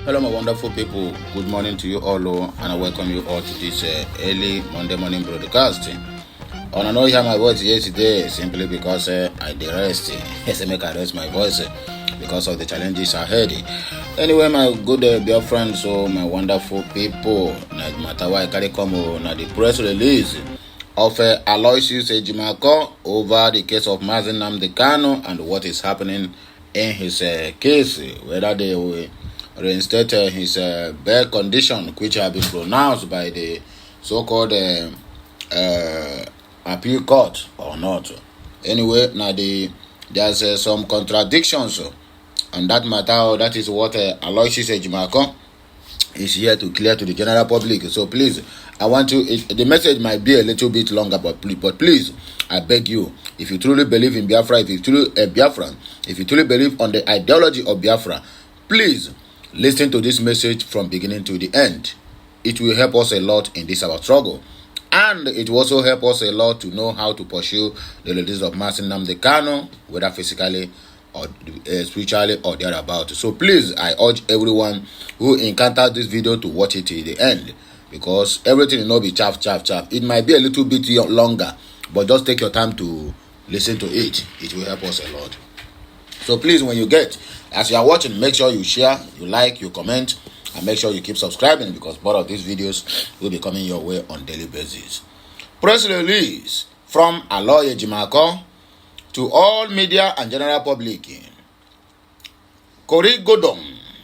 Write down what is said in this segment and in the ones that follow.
Hello, my wonderful people. Good morning to you all, and I welcome you all to this early Monday morning broadcast. I know you hear my voice yesterday simply because I did rest. Yes, I make I rest my voice because of the challenges ahead. Anyway, my good Biafra, so my wonderful people, no matter why I carry come na the press release of Aloysius Ejimako over the case of Mazi Nnamdi Kanu and what is happening in his case, whether they will reinstate his bail condition, which have been pronounced by the so-called appeal court or not. Anyway, now there's some contradictions on that matter. That is what Aloysius Ejimako is here to clear to the general public. So please, I want to. The message might be a little bit longer, but please, I beg you, if you truly believe in Biafra, if you truly Biafran, if you truly believe on the ideology of Biafra, please listen to this message from beginning to the end. It will help us a lot in this our struggle, and it will also help us a lot to know how to pursue the release of Mazi Nnamdi Kanu, whether physically or spiritually or thereabout. So please, I urge everyone who encounters this video to watch it till the end, because everything will not be chaff. It might be a little bit longer, but just take your time to listen to it. It will help us a lot. So please, when you get, as you are watching, make sure you share, you like, you comment, and make sure you keep subscribing, because more of these videos will be coming your way on daily basis. Press release from Aloysius Ejimako to all media and general public. Kori Godom,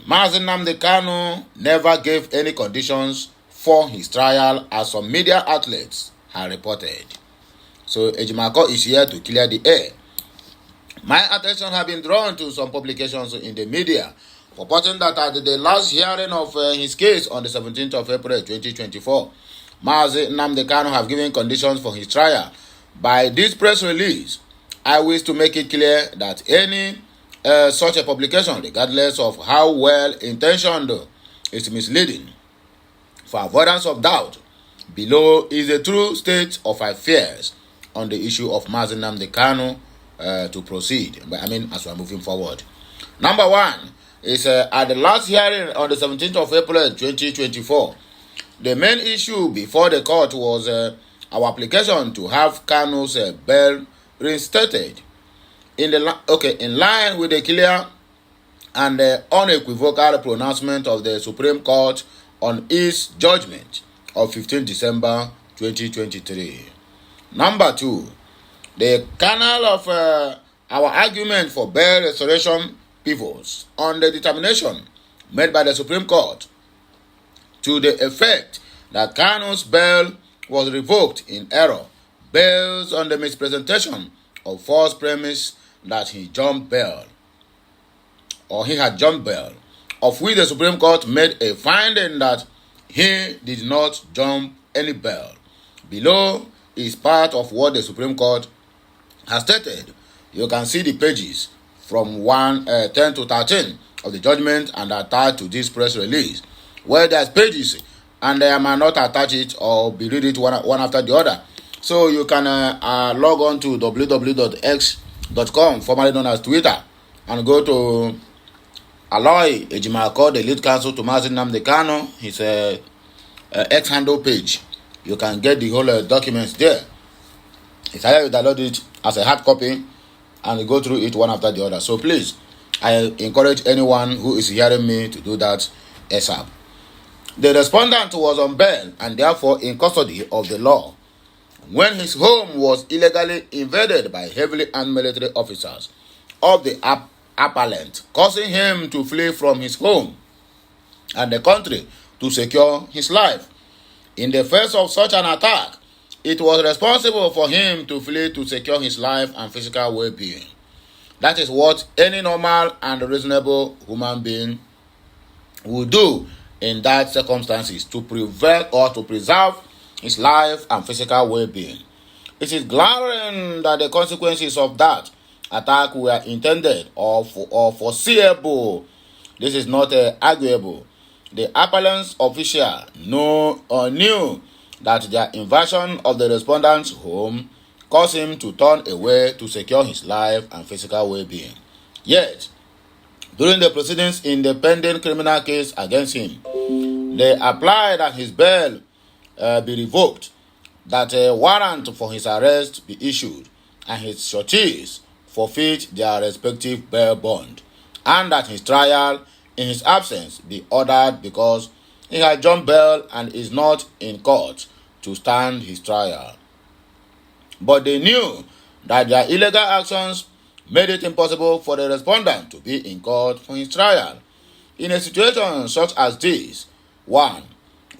Mazi Nnamdi Kanu never gave any conditions for his trial, as some media outlets have reported. So Ejimako is here to clear the air. My attention has been drawn to some publications in the media purporting that at the last hearing of his case on the 17th of April 2024, Mazi Nnamdi Kanu have given conditions for his trial. By this press release, I wish to make it clear that any such a publication, regardless of how well intentioned, is misleading. For avoidance of doubt, below is the true state of affairs on the issue of Mazi Nnamdi Kanu to proceed. As we are moving forward. Number one is at the last hearing on the 17th of April 2024, the main issue before the court was our application to have Kanu's bail reinstated in line with the clear and unequivocal pronouncement of the Supreme Court on its judgment of 15 December 2023. Number two, the kernel of our argument for bail restoration pivots on the determination made by the Supreme Court to the effect that Kanu's bail was revoked in error based on the mispresentation of false premise that he had jumped bail, of which the Supreme Court made a finding that he did not jump any bail. Below is part of what the Supreme Court has stated. You can see the pages from 10 to 13 of the judgment and attached to this press release, where there's pages and I might not attach it or be read it one after the other. So you can log on to www.x.com, formerly known as Twitter, and go to Aloysius Ejimako, the lead counsel to Mazi Nnamdi Kanu, his X handle page. You can get the whole documents there. It's either you download it as a hard copy and go through it one after the other. So please, I encourage anyone who is hearing me to do that ASAP. The respondent was on bail and therefore in custody of the law when his home was illegally invaded by heavily armed military officers of the appellant, causing him to flee from his home and the country to secure his life. In the face of such an attack, it was responsible for him to flee to secure his life and physical well-being. That is what any normal and reasonable human being would do in that circumstances, to prevent or to preserve his life and physical well-being. It is glaring that the consequences of that attack were intended or foreseeable. This is not arguable. The appellant's official knew that their invasion of the respondent's home caused him to turn away to secure his life and physical well-being. Yet, During the proceedings in the pending criminal case against him, they applied that his bail be revoked, that a warrant for his arrest be issued, and his sureties forfeit their respective bail bond, and that his trial in his absence be ordered because he had jumped bail and is not in court to stand his trial. But they knew that their illegal actions made it impossible for the respondent to be in court for his trial. In a situation such as this, one,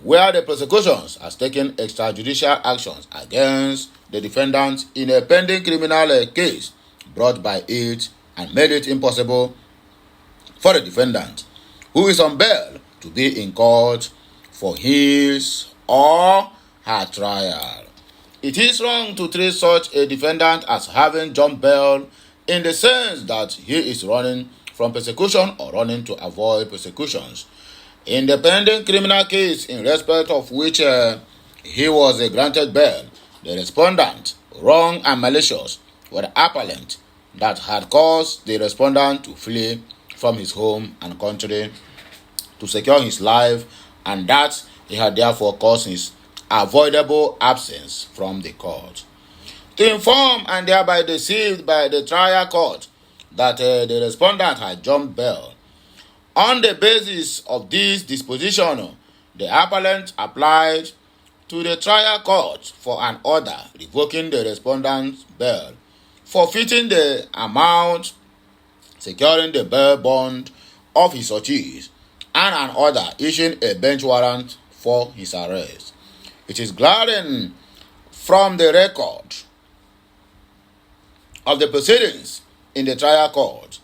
where the prosecutions has taken extrajudicial actions against the defendant in a pending criminal case brought by it and made it impossible for the defendant, who is on bail, to be in court for his or her trial. It is wrong to treat such a defendant as having jumped bail in the sense that he is running from persecution or running to avoid persecutions. In the pending criminal case in respect of which he was granted bail, the respondent, wrong and malicious, were the appellant that had caused the respondent to flee from his home and country to secure his life, and that he had therefore caused his avoidable absence from the court. To inform and thereby deceived by the trial court that the respondent had jumped bail. On the basis of this disposition, the appellant applied to the trial court for an order revoking the respondent's bail, forfeiting the amount, securing the bail bond of his sureties, and an order issuing a bench warrant for his arrest. It is glaring from the record of the proceedings in the trial court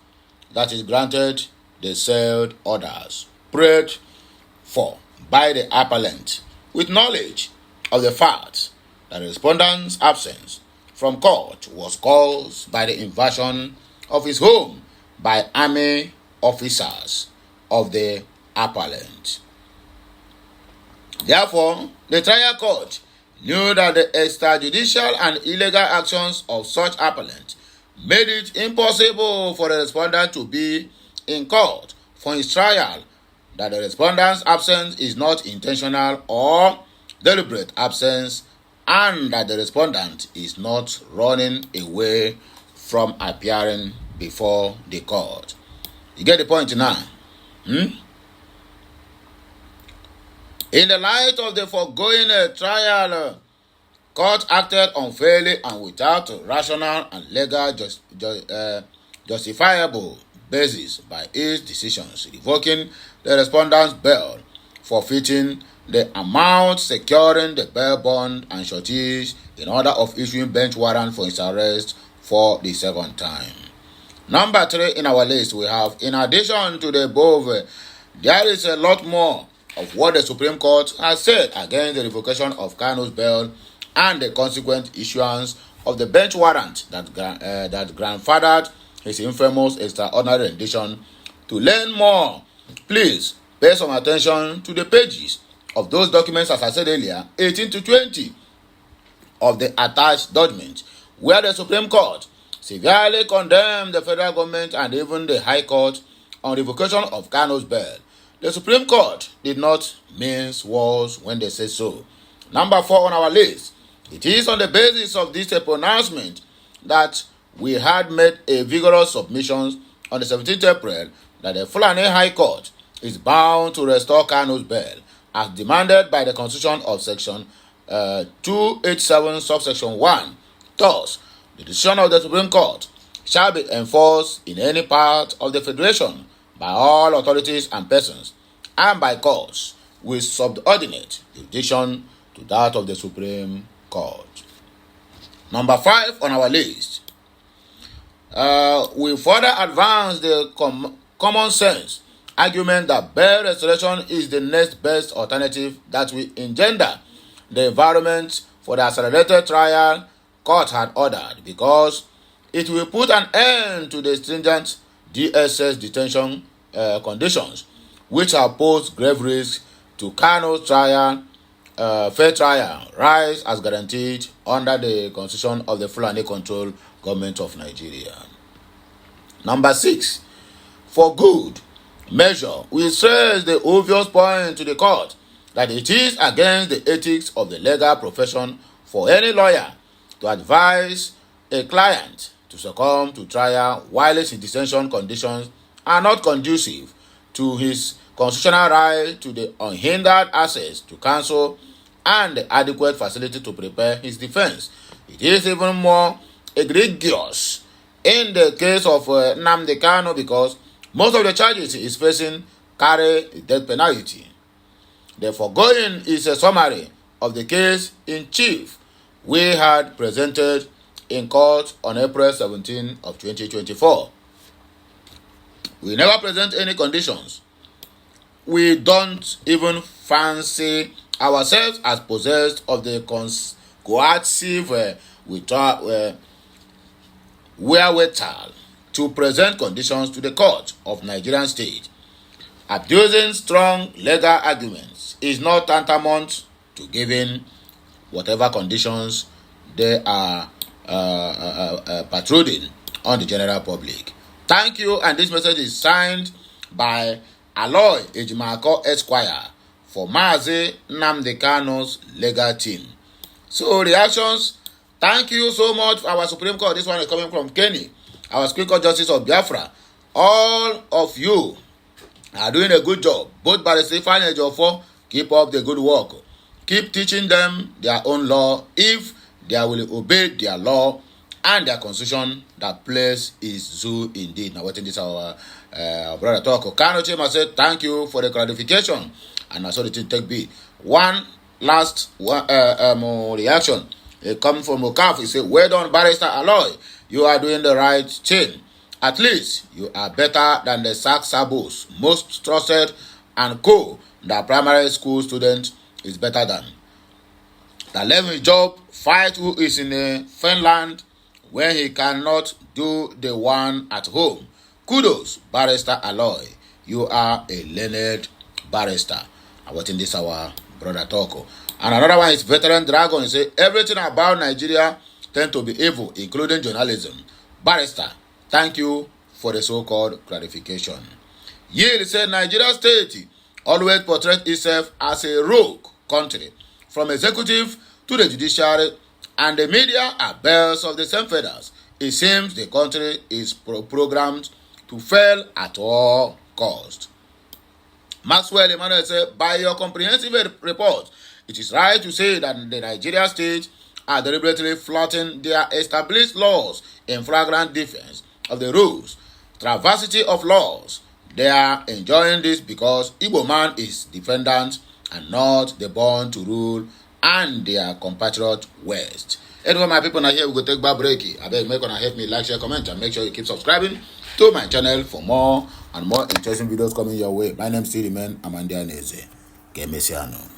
that is granted the said orders prayed for by the appellant with knowledge of the fact that the respondent's absence from court was caused by the invasion of his home by army officers of the appellant. Therefore, the trial court knew that the extrajudicial and illegal actions of such appellant made it impossible for the respondent to be in court for his trial, that the respondent's absence is not intentional or deliberate absence, and that the respondent is not running away from appearing before the court. You get the point now? In the light of the foregoing trial, court acted unfairly and without rational and legal justifiable basis by its decisions, revoking the respondent's bail, forfeiting the amount, securing the bail bond and sureties in order of issuing bench warrant for his arrest for the second time. Number 3 in our list, we have, in addition to the above, there is a lot more of what the Supreme Court has said against the revocation of Kanu's bail and the consequent issuance of the bench warrant that grandfathered his infamous extraordinary rendition. To learn more, please pay some attention to the pages of those documents, as I said earlier, 18 to 20 of the attached document, where the Supreme Court severely condemned the federal government and even the High Court on revocation of Kanu's bail. The Supreme Court did not mince words when they said so. Number 4 on our list. It is on the basis of this pronouncement that we had made a vigorous submission on the 17th April that the Fulani High Court is bound to restore Kanu's bail as demanded by the Constitution of Section 287, subsection 1. Thus, the decision of the Supreme Court shall be enforced in any part of the Federation by all authorities and persons, and by courts with subordinate jurisdiction to that of the Supreme Court. Number 5 on our list. We further advance the common sense argument that bail restoration is the next best alternative that will engender the environment for the accelerated trial court had ordered, because it will put an end to the stringent DSS detention conditions, which have posed grave risk to Kanu's trial, fair trial, rights as guaranteed under the Constitution of the Fulani Control Government of Nigeria. Number 6. For good measure, we stress the obvious point to the court that it is against the ethics of the legal profession for any lawyer to advise a client to succumb to trial while his detention conditions are not conducive to his constitutional right to the unhindered access to counsel and the adequate facility to prepare his defense. It is even more egregious in the case of Nnamdi Kanu because most of the charges he is facing carry a death penalty. The foregoing is a summary of the case in chief we had presented in court on April 17 of 2024. We never present any conditions. We don't even fancy ourselves as possessed of the coercive wherewithal to present conditions to the court of Nigerian state. Abusing strong legal arguments is not tantamount to giving whatever conditions they are protruding on the general public. Thank you, and this message is signed by Aloy Ejimako Esquire for Mazi Nnamdi Kanu's legal team. So reactions, thank you so much for our Supreme Court. This one is coming from Kenny, our Supreme Court Justice of Biafra. All of you are doing a good job. Both Barrister Ifeanyi Ejiofor, keep up the good work. Keep teaching them their own law if they will obey their law and their constitution. That place is zoo indeed. Now, what is this? Our brother talk. Kano Chima said, thank you for the clarification. And I saw the thing take B. One last reaction. It comes from Okaf. He said, well done, Barrister Aloy. You are doing the right thing. At least you are better than the Sack Sabos, most trusted and co. The primary school student is better than. The level job fight who is in Finland when he cannot do the one at home. Kudos, Barrister Aloy. You are a learned barrister. I'm watching this our brother Toko. And another one is Veteran Dragon. He say everything about Nigeria tend to be evil, including journalism. Barrister, thank you for the so-called clarification. Yield said Nigeria state always portrays itself as a rogue country, from executive to the judiciary, and the media are bells of the same feathers. It seems the country is programmed to fail at all cost. Maxwell Emmanuel said, by your comprehensive report, it is right to say that the Nigeria state are deliberately flouting their established laws in flagrant defense of the rules, travesty of laws. They are enjoying this because Igbo man is defendant and not the born to rule and their compatriot West. Anyway, my people, now here we go take back break. I beg make una help me like, share, comment, and make sure you keep subscribing to my channel for more and more interesting videos coming your way. My name is still remain Amandia Neze. Kemesiano.